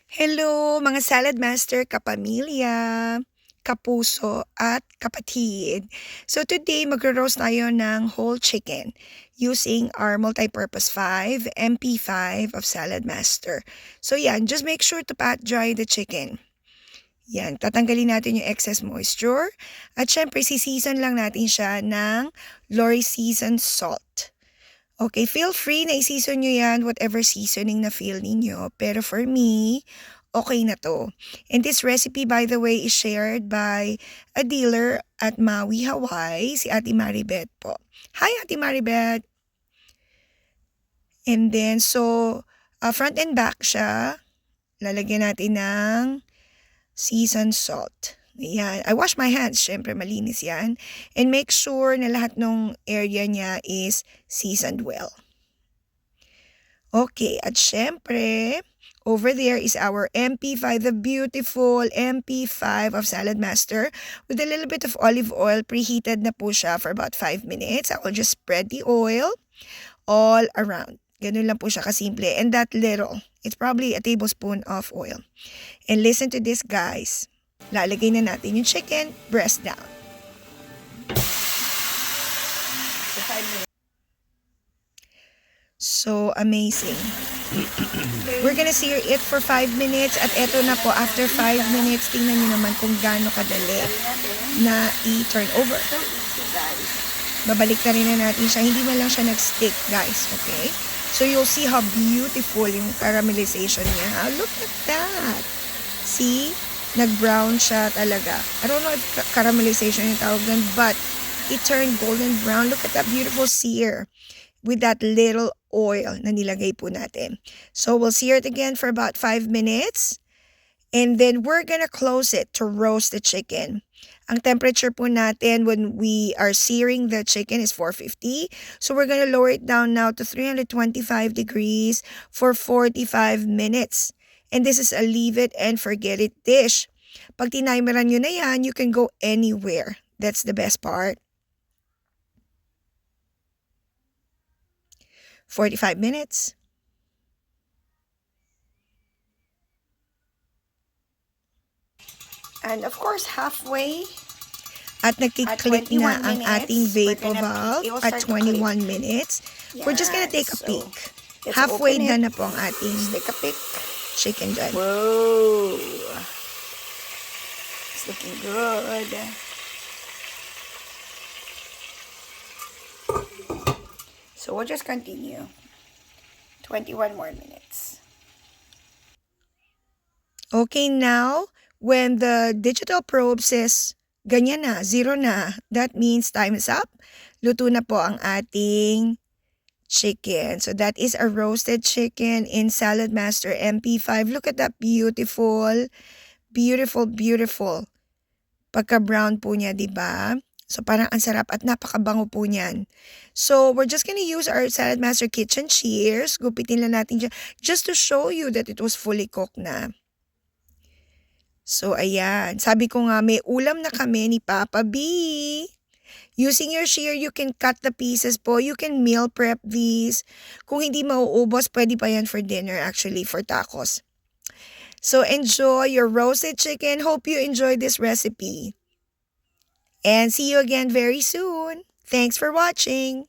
Hello mga salad master, kapamilya, kapuso at kapatid. So today magro-roast tayo ng whole chicken using our multi-purpose 5 MP5 of Salad Master. So yan, just make sure to pat dry the chicken. Yan, tatanggalin natin yung excess moisture at syempre sisizon lang natin siya ng Lori seasoned salt. Okay, feel free na i-season nyo yan, whatever seasoning na feel ninyo. Pero for me, okay na to. And this recipe, by the way, is shared by a dealer at Maui, Hawaii, si Ate Maribeth po. Hi, Ate Maribeth! And then, front and back siya. Lalagyan natin ng seasoned salt. Ayan. I wash my hands. Syempre, malinis yan. And make sure na lahat ng area niya is seasoned well. Okay. At syempre, over there is our MP5, the beautiful MP5 of Salad Master with a little bit of olive oil. Preheated na po siya for about 5 minutes. I will just spread the oil all around. Ganun lang po siya kasimple. And that little, it's probably a tablespoon of oil. And listen to this, guys. Lalagay na natin yung chicken breast down. So amazing. We're gonna sear it for 5 minutes at eto na po, after 5 minutes, tingnan nyo naman kung gaano kadali na i-turn over. Babalik na rin na natin siya. Hindi man lang siya nag-stick, guys. Okay? So you'll see how beautiful yung caramelization niya. Look at that. See? Nag-brown siya talaga. I don't know if caramelization yung tawag doon, but it turned golden brown. Look at that beautiful sear with that little oil na nilagay po natin. So we'll sear it again for about 5 minutes. And then we're gonna close it to roast the chicken. Ang temperature po natin when we are searing the chicken is 450. So we're gonna lower it down now to 325 degrees for 45 minutes. And this is a leave it and forget it dish. Pag tinimeran nyo na yan, you can go anywhere. That's the best part. 45 minutes. And of course, halfway. At nagkiklik na ang ating vapor valve at 21 minutes. Yeah, we're just gonna take a peek. Halfway na po ang ating take a peek. Chicken dyan. Whoa! It's looking good. So we'll just continue. 21 more minutes. Okay, now, when the digital probe says, ganyan na, 0 na, that means time is up. Luto na po ang ating chicken. So that is a roasted chicken in Salad Master MP5. Look at that beautiful, beautiful, beautiful. Pagka-brown po niya, di ba? So parang ang sarap at napakabango po niyan. So we're just gonna use our Salad Master kitchen shears. Gupitin lang natin dyan just to show you that it was fully cooked na. So ayan, sabi ko nga may ulam na kami ni Papa B. Using your shear, you can cut the pieces po. You can meal prep these. Kung hindi mauubos, pwede pa yan for dinner actually, for tacos. So enjoy your roasted chicken. Hope you enjoyed this recipe. And see you again very soon. Thanks for watching.